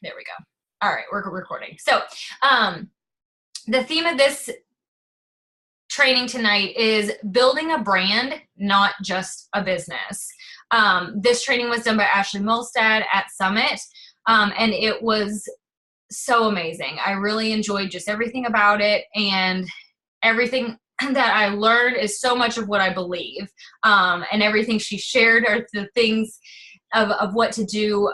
There we go. All right, we're recording. So the theme of this training tonight is building a brand, not just a business. This training was done by Ashley Molstad at Summit, and it was so amazing. I really enjoyed just everything about it, and everything that I learned is so much of what I believe, and everything she shared are the things of what to do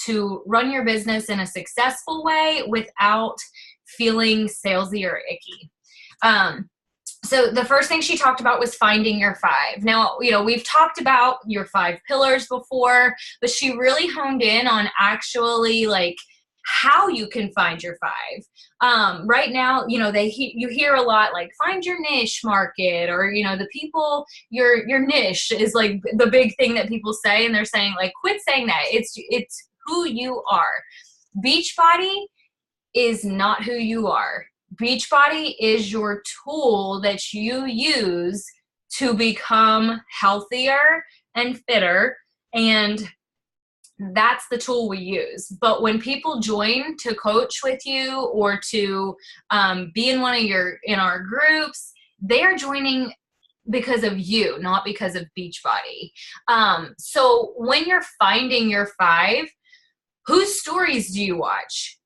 to run your business in a successful way without feeling salesy or icky. So the first thing she talked about was finding your five. Now, we've talked about your 5 pillars before, but she really honed in on actually like how you can find your 5. Right now, you hear a lot like find your niche market, or, the people, your niche is like the big thing that people say, and they're saying like, quit saying that. It's who you are. Beachbody is not who you are. Beachbody is your tool that you use to become healthier and fitter, and that's the tool we use. But when people join to coach with you or to be in in our groups, they are joining because of you, not because of Beachbody. So when you're finding your 5, whose stories do you watch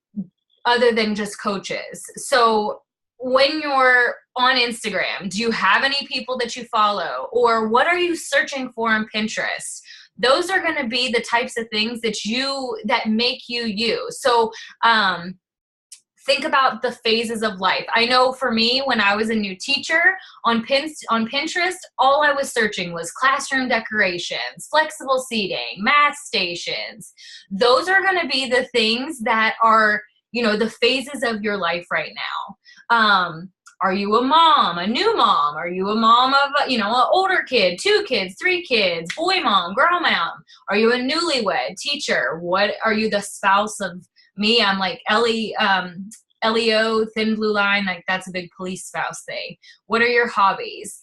other than just coaches? So when you're on Instagram, do you have any people that you follow, or what are you searching for on Pinterest? Those are going to be the types of things that make you. So think about the phases of life. I know for me, when I was a new teacher on Pinterest, all I was searching was classroom decorations, flexible seating, math stations. Those are going to be the things that are, the phases of your life right now. Are you a mom, a new mom? Are you a mom of, an older kid, 2 kids, 3 kids, boy mom, girl mom? Are you a newlywed teacher? What are you, the spouse of me? I'm like LEO, thin blue line, like that's a big police spouse thing. What are your hobbies?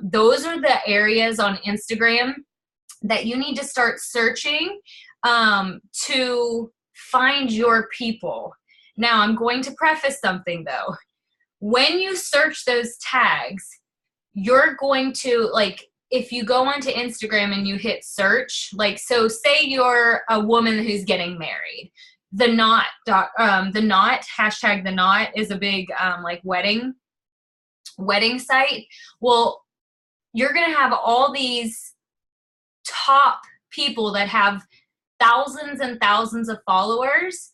Those are the areas on Instagram that you need to start searching to find your people. Now, I'm going to preface something though. When you search those tags, you're going to, like, if you go onto Instagram and you hit search, like, so say you're a woman who's getting married, the Knot, hashtag the Knot is a big, like wedding site. Well, you're going to have all these top people that have thousands and thousands of followers.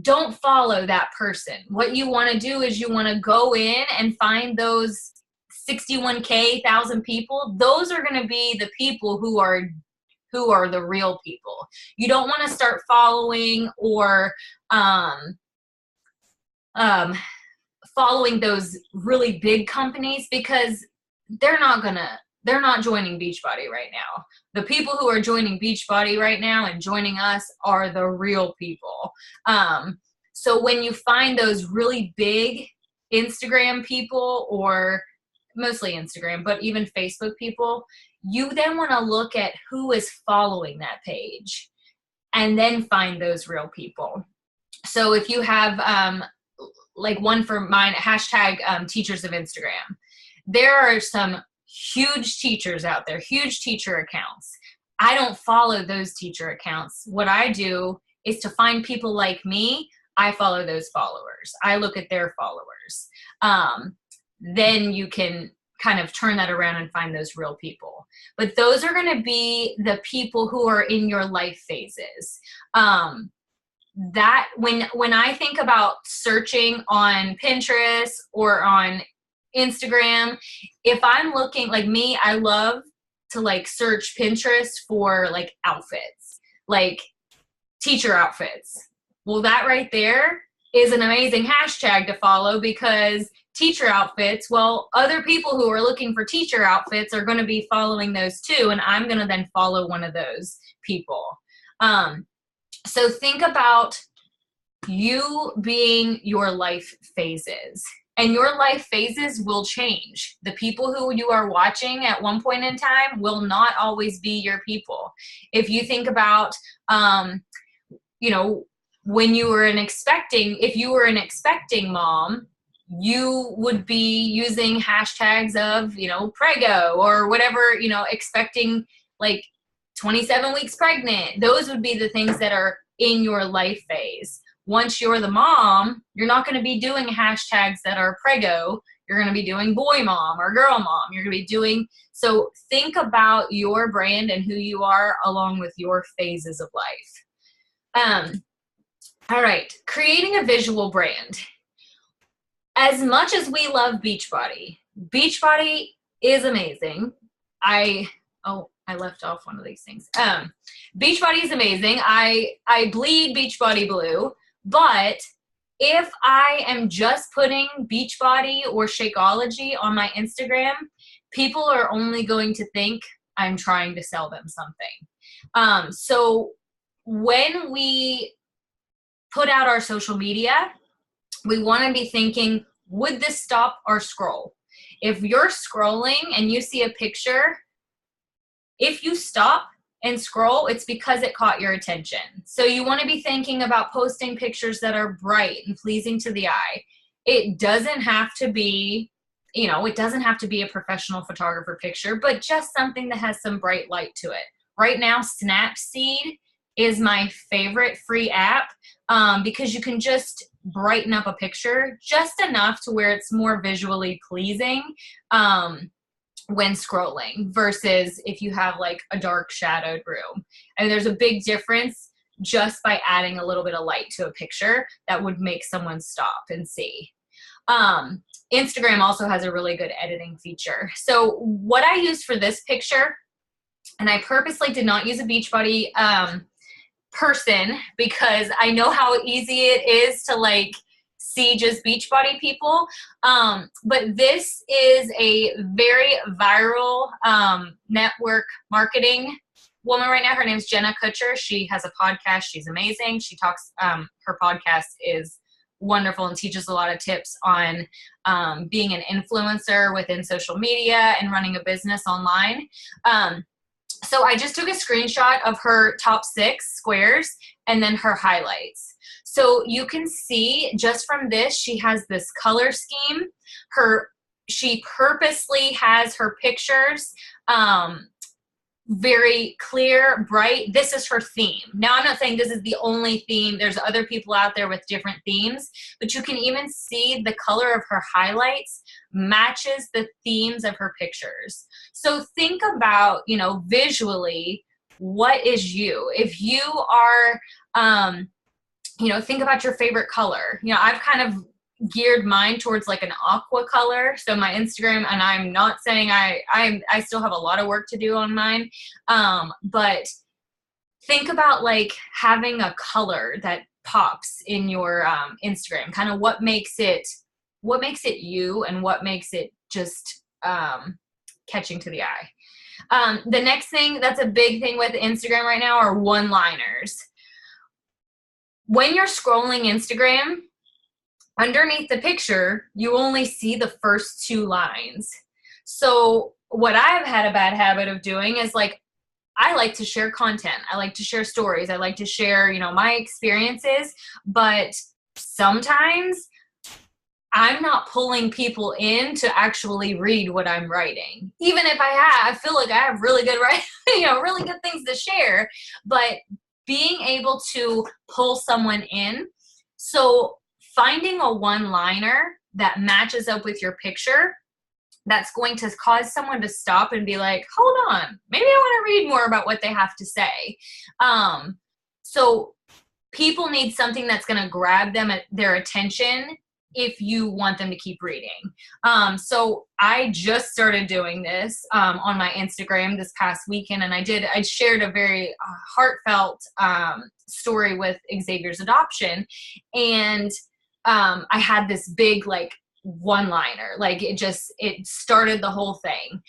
Don't follow that person. What you want to do is you want to go in and find those 61,000 people. Those are going to be the people who are the real people. You don't want to start following or following those really big companies, because they're not joining Beachbody right now. The people who are joining Beachbody right now and joining us are the real people. So when you find those really big Instagram people, or mostly Instagram, but even Facebook people, you then want to look at who is following that page and then find those real people. So if you have like one for mine, hashtag teachers of Instagram, there are some huge teachers out there, huge teacher accounts. I don't follow those teacher accounts. What I do is to find people like me. I follow those followers. I look at their followers. Then you can kind of turn that around and find those real people. But those are going to be the people who are in your life phases. That when I think about searching on Pinterest or on Instagram, if I'm looking, like me, I love to like search Pinterest for like outfits, like teacher outfits. Well, that right there is an amazing hashtag to follow, because teacher outfits, well, other people who are looking for teacher outfits are going to be following those too, and I'm going to then follow one of those people. So think about you being your life phases. And your life phases will change. The people who you are watching at one point in time will not always be your people. If you think about, when you were if you were an expecting mom, you would be using hashtags of, prego or whatever, expecting like 27 weeks pregnant. Those would be the things that are in your life phase. Once you're the mom, you're not going to be doing hashtags that are prego. You're going to be doing boy mom or girl mom. You're going to be doing, so think about your brand and who you are along with your phases of life. All right, creating a visual brand. As much as we love Beachbody, Beachbody is amazing. I left off one of these things. Beachbody is amazing. I bleed Beachbody blue, but if I am just putting Beachbody or Shakeology on my Instagram, people are only going to think I'm trying to sell them something. So when we put out our social media, we want to be thinking, would this stop our scroll? If you're scrolling and you see a picture, if you stop and scroll, it's because it caught your attention. So you want to be thinking about posting pictures that are bright and pleasing to the eye. It doesn't have to be, it doesn't have to be a professional photographer picture, but just something that has some bright light to it. Right now, Snapseed is my favorite free app because you can just brighten up a picture just enough to where it's more visually pleasing when scrolling versus if you have like a dark shadowed room. And there's a big difference just by adding a little bit of light to a picture that would make someone stop and see. Instagram also has a really good editing feature. So what I used for this picture, and I purposely did not use a Beachbody person because I know how easy it is to like see just Beachbody people. But this is a very viral network marketing woman right now. Her name's Jenna Kutcher. She has a podcast. She's amazing. She talks, her podcast is wonderful and teaches a lot of tips on being an influencer within social media and running a business online. So I just took a screenshot of her top 6 squares and then her highlights. So you can see just from this, she has this color scheme. She purposely has her pictures very clear, bright. This is her theme. Now, I'm not saying this is the only theme. There's other people out there with different themes, but you can even see the color of her highlights matches the themes of her pictures. So think about, visually, what is you? If you are, think about your favorite color. I've kind of geared mine towards like an aqua color. So my Instagram, and I'm not saying I still have a lot of work to do on mine. But think about like having a color that pops in your Instagram, kind of what makes it you and what makes it just catching to the eye. The next thing that's a big thing with Instagram right now are one-liners. When you're scrolling Instagram, underneath the picture, you only see the first 2 lines. So what I've had a bad habit of doing is like, I like to share content. I like to share stories. I like to share, my experiences, but sometimes I'm not pulling people in to actually read what I'm writing. Even if I feel like I have really good really good things to share, but being able to pull someone in. So finding a one-liner that matches up with your picture, that's going to cause someone to stop and be like, hold on, maybe I want to read more about what they have to say. So people need something that's going to grab their attention if you want them to keep reading. So I just started doing this on my Instagram this past weekend, and I shared a very heartfelt story with Xavier's adoption, and I had this big like one-liner, like it started the whole thing.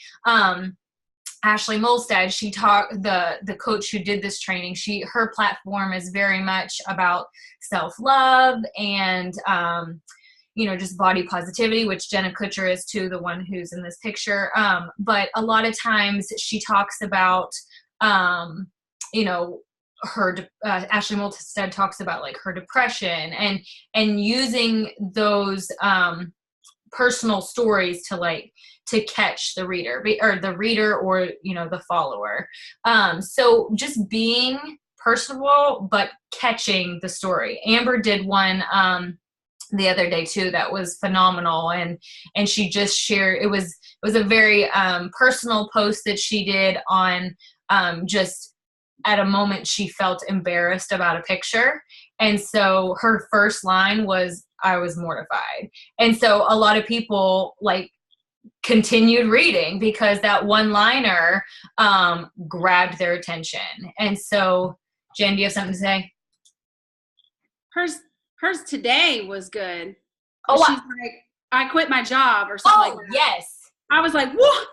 Ashley Molstad, she talked, the coach who did this training, her platform is very much about self-love and just body positivity, which Jenna Kutcher is too, the one who's in this picture. But a lot of times she talks about Ashley Molstead talks about like her depression and using those personal stories to catch the reader or the follower. So just being personable, but catching the story. Amber did one the other day too that was phenomenal, and she just shared, it was a very personal post that she did on just at a moment she felt embarrassed about a picture, and so her first line was, "I was mortified." And so a lot of people like continued reading because that one liner grabbed their attention. And so Jen, do you have something to say? Hers today was good. Oh, she's like, "I quit my job," or something like that. Yes. I was like, "What?"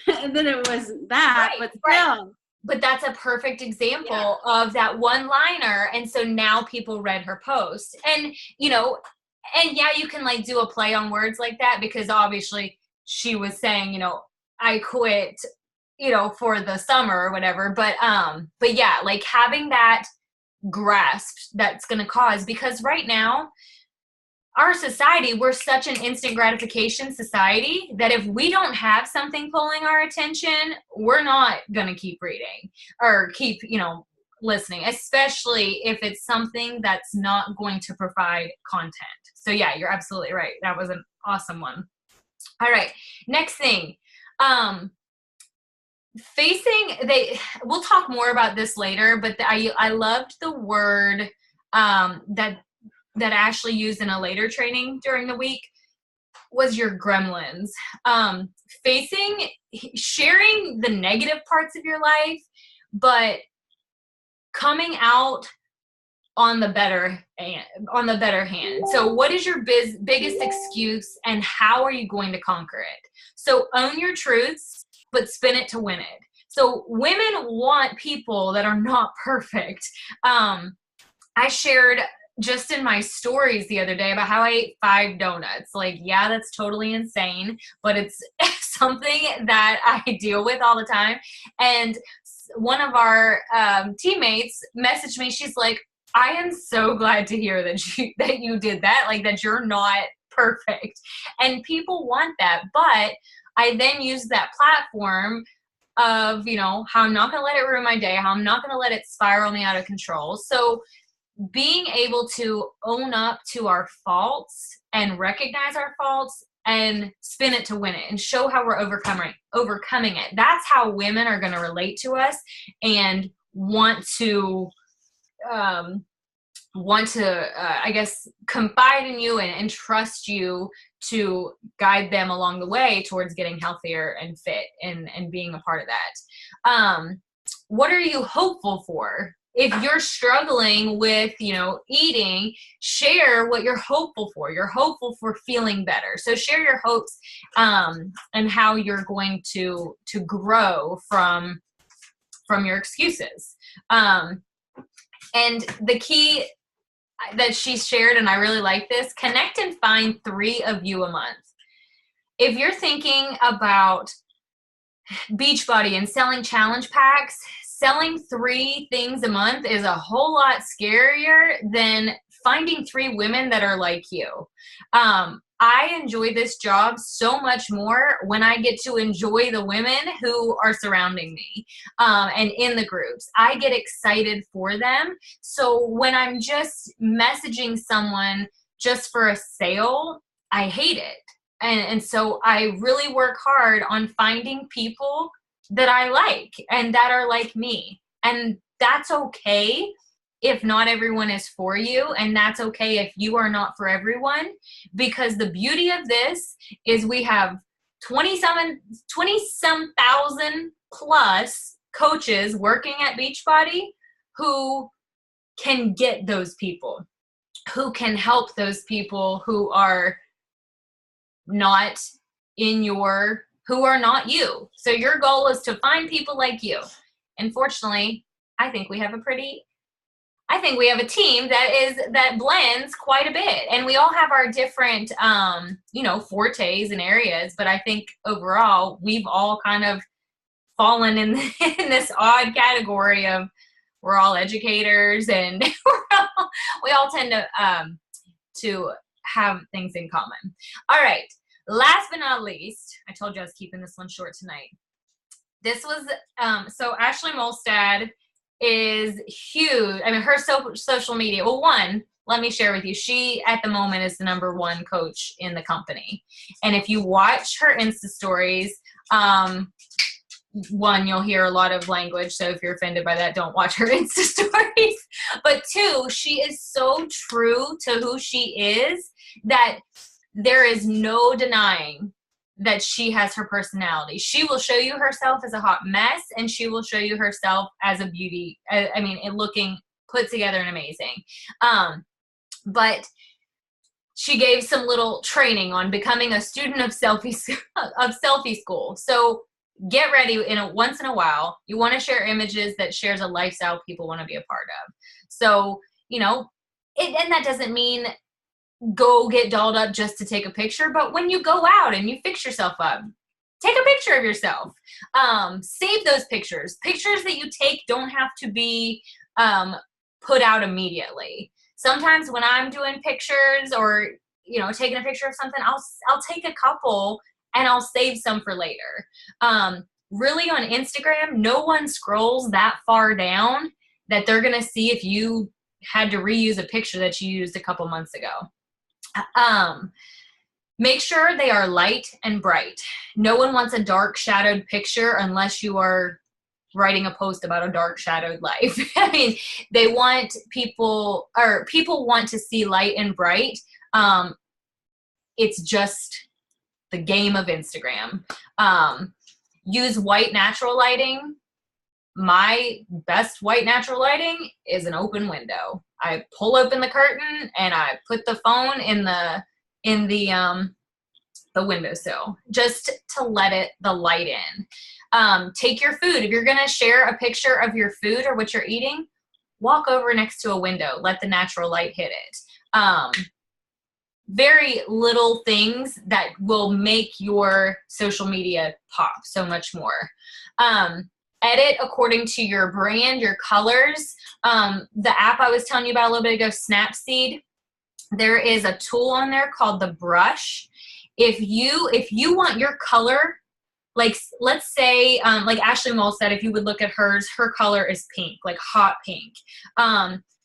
And then it was that, right, but still. Right. But that's a perfect example of that one liner. And so now people read her post. And, and yeah, you can like do a play on words like that because obviously she was saying, I quit, for the summer or whatever. But yeah, like having that grasped that's going to cause, because right now, our society, we're such an instant gratification society that if we don't have something pulling our attention, we're not going to keep reading or keep, listening, especially if it's something that's not going to provide content. So yeah, you're absolutely right. That was an awesome one. All right. Next thing, we'll talk more about this later, but I loved the word that Ashley used in a later training during the week was your gremlins. Sharing the negative parts of your life, but coming out on the better hand. So what is your biggest excuse and how are you going to conquer it? So own your truths, but spin it to win it. So women want people that are not perfect. I shared just in my stories the other day about how I ate 5 donuts. Like, yeah, that's totally insane, but it's something that I deal with all the time. And one of our teammates messaged me. She's like, "I am so glad to hear that you did that, like that you're not perfect." And people want that. But I then use that platform of, how I'm not going to let it ruin my day, how I'm not going to let it spiral me out of control. So being able to own up to our faults and recognize our faults and spin it to win it and show how we're overcoming it. That's how women are going to relate to us and want to I guess, confide in you and trust you to guide them along the way towards getting healthier and fit and being a part of that. What are you hopeful for? If you're struggling with, eating, share what you're hopeful for. You're hopeful for feeling better. So share your hopes and how you're going to grow from your excuses. And the key that she shared, and I really like this, connect and find 3 of you a month. If you're thinking about Beachbody and selling challenge packs, selling 3 things a month is a whole lot scarier than finding 3 women that are like you. I enjoy this job so much more when I get to enjoy the women who are surrounding me and in the groups. I get excited for them. So when I'm just messaging someone just for a sale, I hate it. And so I really work hard on finding people that I like and that are like me. And that's okay if not everyone is for you, and that's okay if you are not for everyone, because the beauty of this is we have 20-some thousand plus coaches working at Beachbody who can get those people, who can help those people who are not who are not you. So your goal is to find people like you. And fortunately, I think we have a team that blends quite a bit, and we all have our different, fortes and areas. But I think overall, we've all kind of fallen in this odd category of we're all educators, and we all tend to have things in common. All right. Last but not least, I told you I was keeping this one short tonight. This was, so Ashley Molstad is huge. I mean, her social media, well, one, let me share with you, she at the moment is the #1 coach in the company. And if you watch her Insta stories, one, you'll hear a lot of language. So if you're offended by that, don't watch her Insta stories. But two, she is so true to who she is that there is no denying that she has her personality. She will show you herself as a hot mess, and she will show you herself as a beauty. I mean, it looking put together and amazing. But she gave some little training on becoming a student of selfie school. So get ready. Once in a while, you want to share images that shares a lifestyle people want to be a part of. So, and that doesn't mean go get dolled up just to take a picture, but when you go out and you fix yourself up, take a picture of yourself. Save those pictures. Pictures that you take don't have to be put out immediately. Sometimes when I'm doing pictures or taking a picture of something, I'll take a couple and I'll save some for later. Really on Instagram, no one scrolls that far down that they're gonna see if you had to reuse a picture that you used a couple months ago. Make sure they are light and bright. No one wants a dark shadowed picture unless you are writing a post about a dark shadowed life. I mean, people want to see light and bright. It's just the game of Instagram. Use white natural lighting. My best white natural lighting is an open window. I pull open the curtain and I put the phone in the windowsill just to let the light in. Take your food. If you're gonna share a picture of your food or what you're eating, walk over next to a window. Let the natural light hit it. Very little things that will make your social media pop so much more. Edit according to your brand, your colors. The app I was telling you about a little bit ago, Snapseed, there is a tool on there called the brush. If you want your color, like let's say, like Ashley Mole said, if you would look at hers, her color is pink, like hot pink.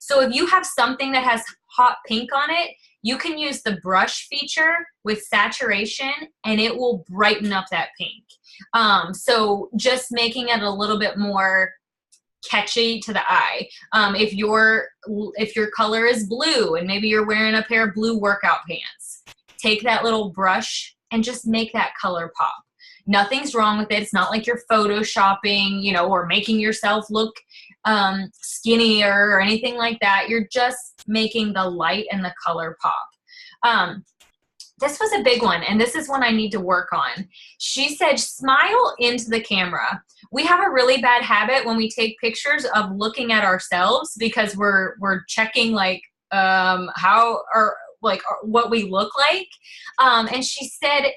So if you have something that has hot pink on it, you can use the brush feature with saturation and it will brighten up that pink. So just making it a little bit more catchy to the eye. If your color is blue and maybe you're wearing a pair of blue workout pants, take that little brush and just make that color pop. Nothing's wrong with it. It's not like you're photoshopping, or making yourself look skinnier or anything like that. You're just making the light and the color pop. This was a big one, and this is one I need to work on. She said, smile into the camera. We have a really bad habit when we take pictures of looking at ourselves because we're checking how or what we look like. And she said,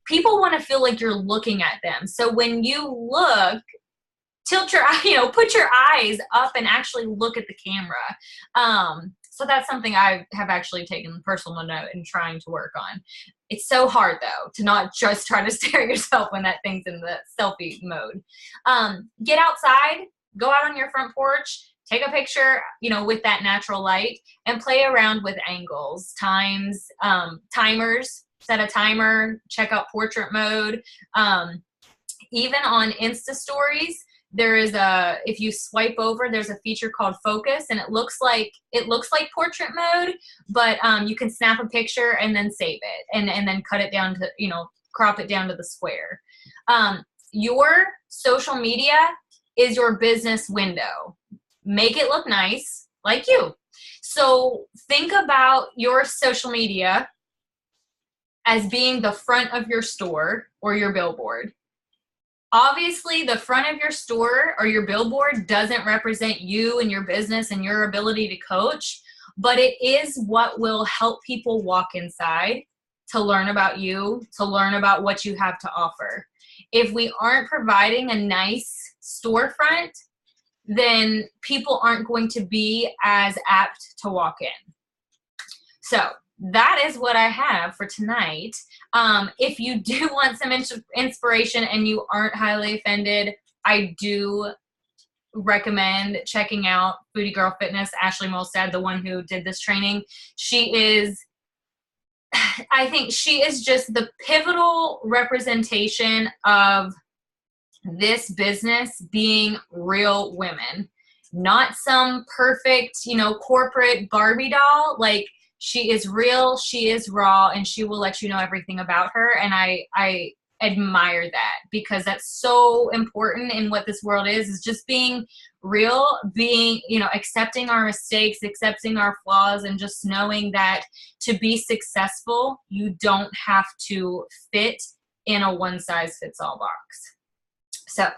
people want to feel like you're looking at them. So when you look, tilt your eye, put your eyes up and actually look at the camera. So that's something I have actually taken personal note and trying to work on. It's so hard though, to not just try to stare at yourself when that thing's in the selfie mode. Get outside, go out on your front porch, take a picture, with that natural light and play around with angles, timers, set a timer, check out portrait mode. Even on Insta stories, if you swipe over, there's a feature called focus, and it looks like portrait mode, but you can snap a picture and then save it and then cut it down to, crop it down to the square. Your social media is your business window. Make it look nice, like you. So think about your social media as being the front of your store or your billboard. Obviously, the front of your store or your billboard doesn't represent you and your business and your ability to coach, but it is what will help people walk inside to learn about you, to learn about what you have to offer. If we aren't providing a nice storefront, then people aren't going to be as apt to walk in. So that is what I have for tonight. If you do want some inspiration and you aren't highly offended, I do recommend checking out Foodie Girl Fitness, Ashley Molstad, the one who did this training. I think she is just the pivotal representation of this business being real women, not some perfect, corporate Barbie doll. Like, she is real, she is raw, and she will let you know everything about her. And I admire that, because that's so important in what this world is just being real, being, accepting our mistakes, accepting our flaws, and just knowing that to be successful, you don't have to fit in a one-size-fits-all box. So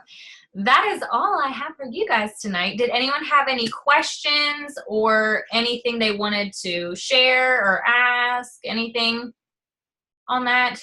that is all I have for you guys tonight. Did anyone have any questions or anything they wanted to share or ask? Anything on that?